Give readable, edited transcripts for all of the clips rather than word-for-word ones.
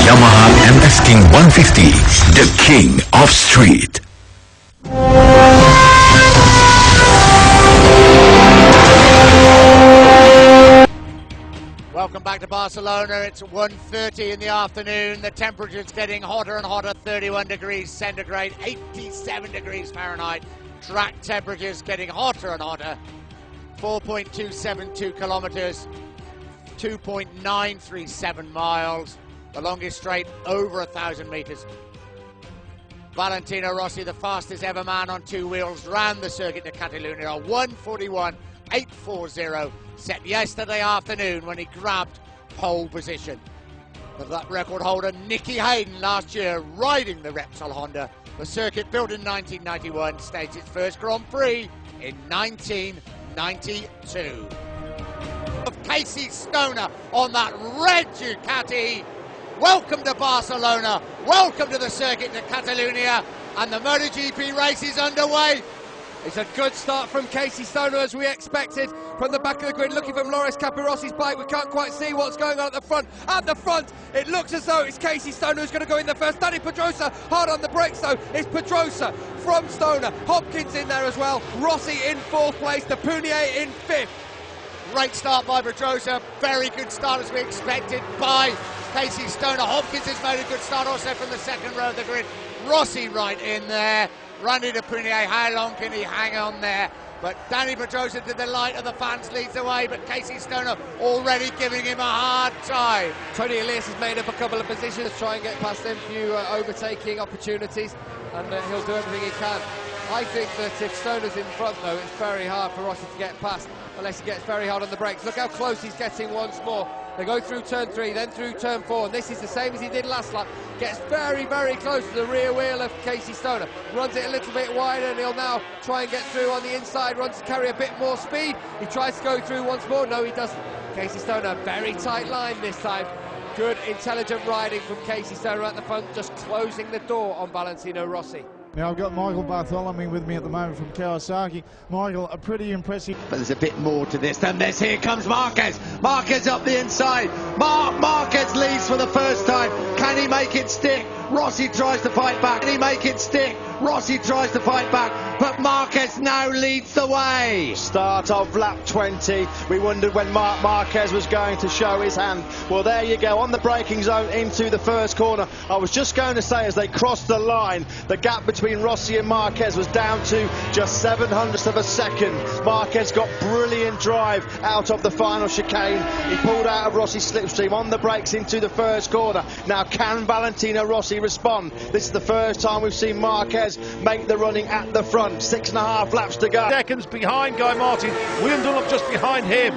Yamaha MS King 150, the king of street. Welcome back to Barcelona. It's 1:30 in the afternoon. The temperature's getting hotter and hotter, 31 degrees centigrade, 87 degrees Fahrenheit. Track temperature's getting hotter and hotter. 4.272 kilometers, 2.937 miles. The longest straight over 1,000 meters. Valentino Rossi, the fastest ever man on two wheels, ran the circuit de Catalunya, a 1:41.840, set yesterday afternoon when he grabbed pole position. But that record holder, Nicky Hayden, last year riding the Repsol Honda. The circuit, built in 1991, staged its first Grand Prix in 1992. Of Casey Stoner on that red Ducati. Welcome to Barcelona, welcome to the circuit de Catalunya, and the MotoGP race is underway. It's a good start from Casey Stoner, as we expected, from the back of the grid, looking from Loris Capirossi's bike. We can't quite see what's going on at the front. At the front, it looks as though it's Casey Stoner who's going to go in the first. Dani Pedrosa hard on the brakes, though. It's Pedrosa from Stoner. Hopkins in there as well. Rossi in fourth place, the Punier in fifth. Great start by Pedrosa, very good start as we expected by Casey Stoner. Hopkins has made a good start also from the second row of the grid. Rossi right in there. Randy de Punier, how long can he hang on there? But Dani Pedrosa, to the light of the fans, leads the way, but Casey Stoner already giving him a hard time. Tony Elias has made up a couple of positions, try and get past him, few overtaking opportunities, and he'll do everything he can. I think that if Stoner's in front, though, it's very hard for Rossi to get past unless he gets very hard on the brakes. Look how close he's getting once more. They go through turn 3, then through turn 4, and this is the same as he did last lap. Gets very, very close to the rear wheel of Casey Stoner. Runs it a little bit wider, and he'll now try and get through on the inside. Runs to carry a bit more speed. He tries to go through once more. No, he doesn't. Casey Stoner, very tight line this time. Good, intelligent riding from Casey Stoner at the front, just closing the door on Valentino Rossi. Now I've got Michael Bartholomew with me at the moment from Kawasaki. Michael, a pretty impressive... But there's a bit more to this than this. Here comes Marquez. Marquez up the inside. Marquez leads for the first time. Can he make it stick? Rossi tries to fight back. Can he make it stick? Rossi tries to fight back, but Marquez now leads the way. Start of lap 20. We wondered when Marquez was going to show his hand. Well, there you go, on the braking zone into the first corner. I was just going to say, as they crossed the line, the gap between Rossi and Marquez was down to just 0.07 of a second. Marquez got brilliant drive out of the final chicane. He pulled out of Rossi's slipstream on the brakes into the first corner. Now, can Valentino Rossi respond? This is the first time we've seen Marquez make the running at the front. 6.5 laps to go. Seconds behind Guy Martin. William Dunlop just behind him.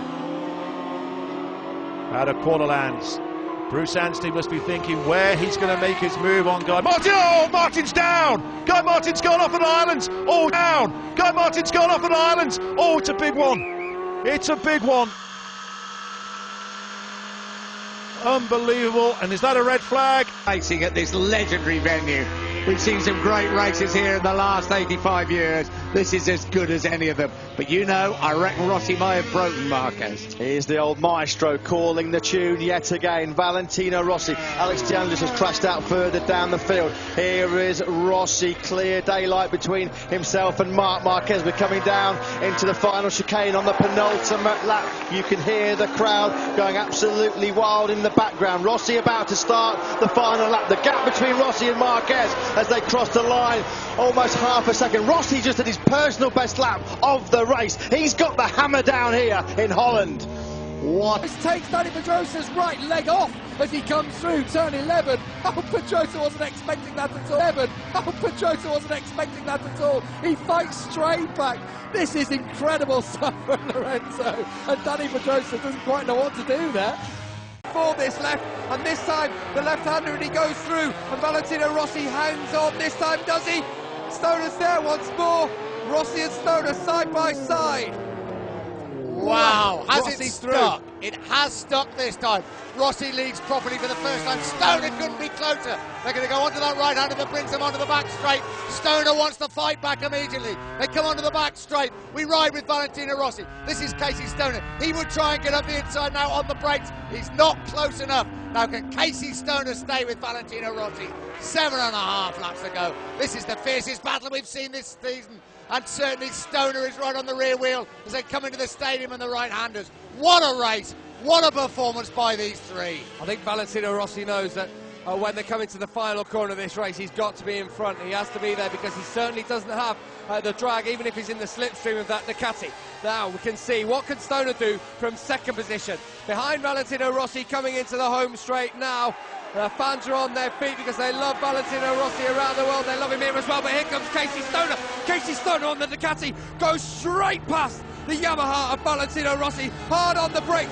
Out of corner lands. Bruce Anstey must be thinking where he's going to make his move on Guy Martin. Oh, Martin's down. Guy Martin's gone off an island. Oh, down. Guy Martin's gone off an island. Oh, it's a big one. It's a big one. Unbelievable. And is that a red flag? Racing at this legendary venue. We've seen some great races here in the last 85 years. This is as good as any of them. But you know, I reckon Rossi may have broken Marquez. Here's the old maestro calling the tune yet again. Valentino Rossi. Alex De Angelis has crashed out further down the field. Here is Rossi. Clear daylight between himself and Marquez. We're coming down into the final chicane on the penultimate lap. You can hear the crowd going absolutely wild in the background. Rossi about to start the final lap. The gap between Rossi and Marquez as they cross the line, almost half a second. Rossi just at his personal best lap of the race. He's got the hammer down here in Holland. What? This takes Dani Pedrosa's right leg off as he comes through turn 11. Oh, Pedrosa wasn't expecting that at all. Oh, Pedrosa wasn't expecting that at all. He fights straight back. This is incredible stuff from Lorenzo. And Dani Pedrosa doesn't quite know what to do there. For this left, and this time the left-hander, and he goes through, and Valentino Rossi hangs on. This time, does he? Stoner's there once more. Rossi and Stoner side by side. Wow, has Rossi's it stuck? It has stuck this time. Rossi leads properly for the first time. Stoner couldn't be closer. They're going to go onto that right-hander that brings them onto the back straight. Stoner wants to fight back immediately. They come onto the back straight. We ride with Valentino Rossi. This is Casey Stoner. He would try and get up the inside now on the brakes. He's not close enough. Now can Casey Stoner stay with Valentino Rossi? 7.5 laps to go. This is the fiercest battle we've seen this season, and certainly Stoner is right on the rear wheel as they come into the stadium and the right-handers. What a race, what a performance by these three. I think Valentino Rossi knows that when they come into the final corner of this race, he's got to be in front. He has to be there because he certainly doesn't have the drag, even if he's in the slipstream of that Ducati. Now we can see what can Stoner do from second position. Behind Valentino Rossi coming into the home straight now. Fans are on their feet because they love Valentino Rossi around the world. They love him here as well, but here comes Casey Stoner. Casey Stoner on the Ducati goes straight past the Yamaha of Valentino Rossi, hard on the brake.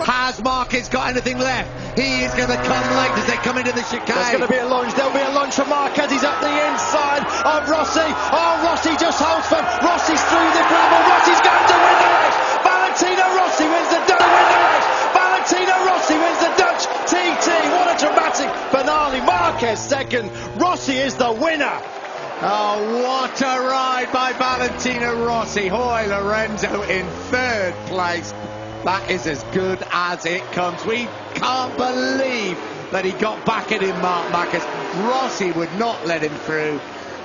Has Marquez got anything left? He is going to come late as they come into the chicane. There's going to be a lunge. There'll be a lunge for Marquez. He's up the inside of Rossi. Oh, Rossi just holds firm. Rossi's through the gravel. Rossi's going to win the race. Valentino Rossi wins the Dutch. Valentino Rossi wins the Dutch TT. What a dramatic finale. Marquez second. Rossi is the winner. Oh, what a ride by Valentino Rossi. Hoy Lorenzo in third place. That is as good as it comes. We can't believe that he got back at him, Marc Marquez. Rossi would not let him through.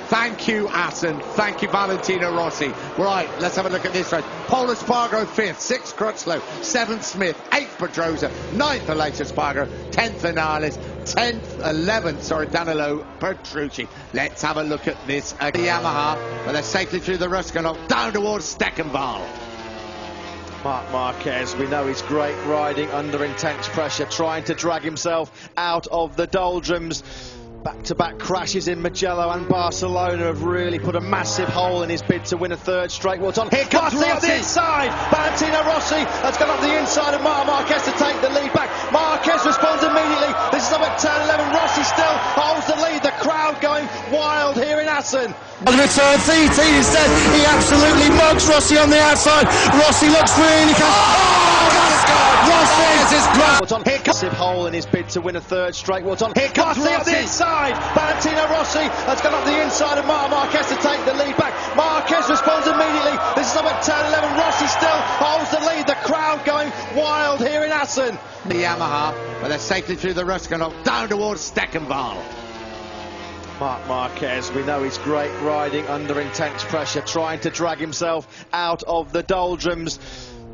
Thank you, Assen. Thank you, Valentino Rossi. Right, let's have a look at this race. Pole Espargaro 5th, 6th Crutchlow, 7th Smith, 8th Pedrosa, 9th Aleix Espargaro, 10th Vinales, 11th, Danilo Petrucci. Let's have a look at this. The Yamaha, but they're safely through the Ruskanov, down towards Steckenval. Marc Marquez, we know he's great riding under intense pressure, trying to drag himself out of the doldrums. Back-to-back crashes in Mugello and Barcelona have really put a massive hole in his bid to win a third straight. What's on? Here comes Rossi up the inside. Valentino Rossi has gone up the inside of Marc Marquez to take the lead back. Marquez responds immediately. This is up at turn 11. Rossi still holds the lead. The crowd going wild here in Assen. Return TT instead. He absolutely mugs Rossi on the outside. Rossi looks really What's on? Here comes a massive hole in his bid to win a third straight. What's on? Here comes Rossi up the inside. Valentino Rossi has gone up the inside of Marc Marquez to take the lead back. Marquez responds immediately. This is up at turn 11. Rossi still holds the lead. The crowd going wild here in Assen. The Yamaha, but they're safely through the Ruskanov, down towards Steckenval. Marc Marquez, we know he's great riding under intense pressure, trying to drag himself out of the doldrums.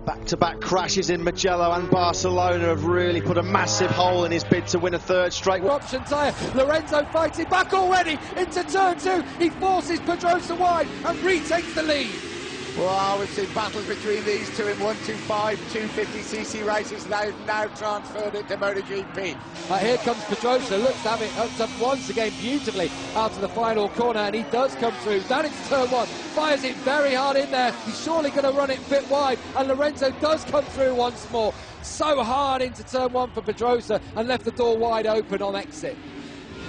Back-to-back crashes in Mugello and Barcelona have really put a massive hole in his bid to win a third straight. Option tyre, Lorenzo fighting back already into turn 2. He forces Pedrosa wide and retakes the lead. Well, we've seen battles between these two in 125, 250cc races. They've now transferred it to MotoGP. Here comes Pedrosa, looks to have it hooked up once again beautifully out to the final corner, and he does come through. Down into turn 1, fires it very hard in there. He's surely going to run it a bit wide, and Lorenzo does come through once more. So hard into turn 1 for Pedrosa, and left the door wide open on exit.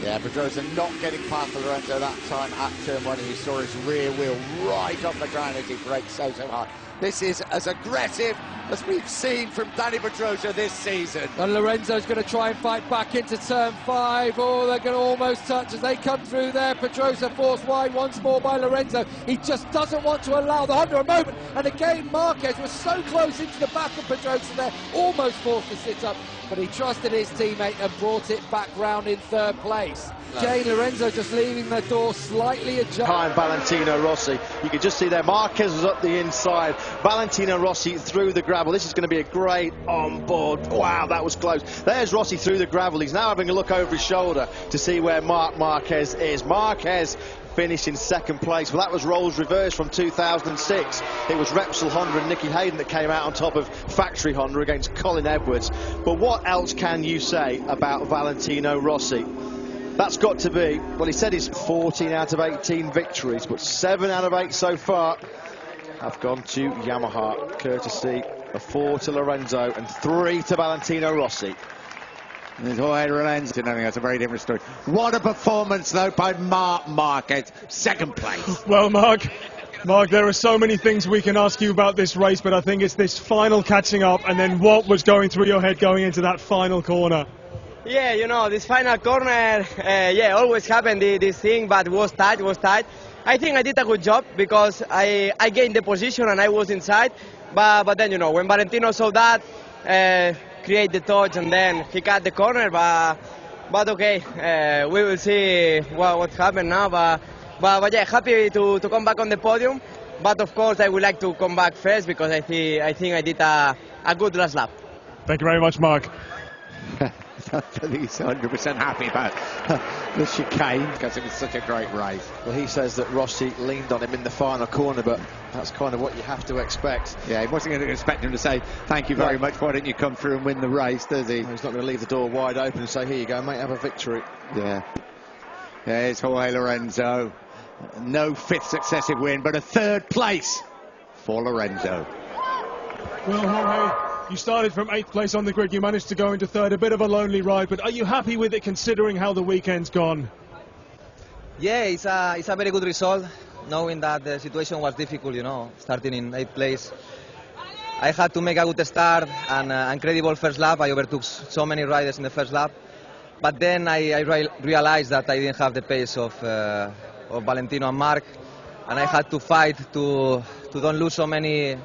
Yeah, Pedrosa not getting past Lorenzo that time at turn 1. You saw his rear wheel right off the ground as he braked so hard. This is as aggressive as we've seen from Danny Pedrosa this season. And Lorenzo's going to try and fight back into turn 5. Oh, they're going to almost touch as they come through there. Pedrosa forced wide once more by Lorenzo. He just doesn't want to allow the Honda a moment. And again, Marquez was so close into the back of Pedrosa there, almost forced to sit up. But he trusted his teammate and brought it back round in third place. Jay Lorenzo just leaving the door slightly ajar. Behind Valentino Rossi, you can just see there Marquez was up the inside, Valentino Rossi through the gravel. This is going to be a great on-board. Wow, that was close. There's Rossi through the gravel. He's now having a look over his shoulder to see where Marc Marquez is. Marquez finished in second place. Well, that was roles reversed from 2006. It was Repsol Honda and Nicky Hayden that came out on top of factory Honda against Colin Edwards. But what else can you say about Valentino Rossi? That's got to be, well, he said he's 14 out of 18 victories, but 7 out of 8 so far have gone to Yamaha, courtesy of 4 to Lorenzo and 3 to Valentino Rossi. Lorenzo, that's a very different story. What a performance, though, by Marc Marquez, second place. Well, Marc, there are so many things we can ask you about this race, but I think it's this final catching up, and then what was going through your head going into that final corner? Yeah, you know, this final corner, always happened this thing, but was tight. I think I did a good job because I gained the position and I was inside, but then, you know, when Valentino saw that, create the touch, and then he cut the corner. But okay, we will see what happened now. But yeah, happy to come back on the podium. But of course, I would like to come back first because I think I did a good last lap. Thank you very much, Mark. I think he's 100% happy about the chicane because it was such a great race. Well, he says that Rossi leaned on him in the final corner, but that's kind of what you have to expect. Yeah, he wasn't going to expect him to say, thank you very much, why don't you come through and win the race, does he? He's not going to leave the door wide open and say, here you go, mate, have a victory. Yeah. There's Jorge Lorenzo. No fifth successive win, but a third place for Lorenzo. Well, Jorge, you started from 8th place on the grid. You managed to go into 3rd. A bit of a lonely ride, but are you happy with it considering how the weekend's gone? Yeah, it's a very good result, knowing that the situation was difficult, you know, starting in 8th place. I had to make a good start and incredible first lap. I overtook so many riders in the first lap. But then I realized that I didn't have the pace of Valentino and Mark, and I had to fight to don't lose so many,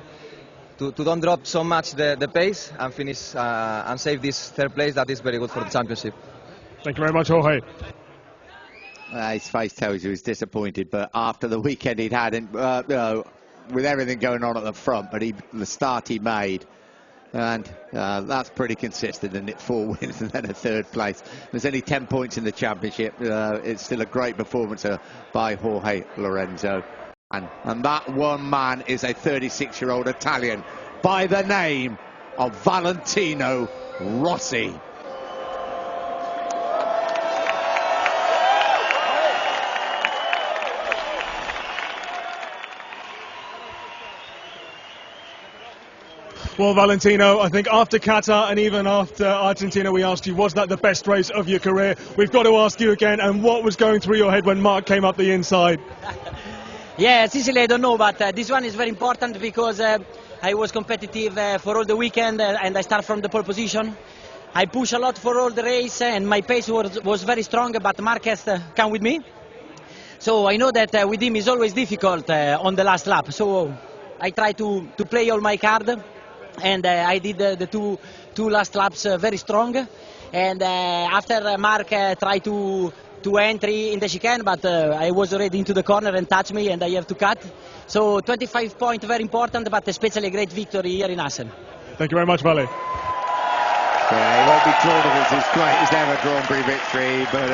to don't drop so much the pace and finish and save this 3rd place. That is very good for the championship. Thank you very much, Jorge. His face tells you he's disappointed, but after the weekend he'd had, with everything going on at the front, but the start he made, and that's pretty consistent, isn't it? 4 wins and then a 3rd place. There's only 10 points in the championship. It's still a great performance by Jorge Lorenzo. And that one man is a 36-year-old Italian by the name of Valentino Rossi. Well, Valentino, I think after Qatar and even after Argentina, we asked you, was that the best race of your career? We've got to ask you again, and what was going through your head when Mark came up the inside? Yeah, Sicily, I don't know, but this one is very important because I was competitive for all the weekend and I start from the pole position. I push a lot for all the race and my pace was very strong, but Mark has come with me. So I know that with him is always difficult on the last lap. So I try to play all my card. And I did the two last laps very strong. And after Mark tried to entry in the chicane, but I was already into the corner and touched me, and I have to cut. So 25 points, very important, but especially a great victory here in Assen. Thank you very much, Vali. Yeah, he won't be drawn as his greatest ever Grand Prix victory, but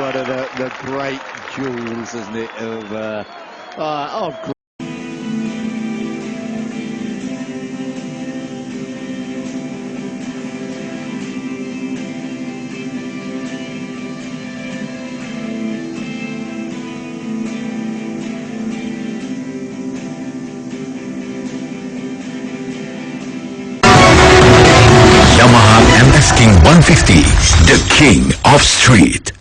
one of the great jewels, isn't it, of Yamaha MS King 150, the king of street.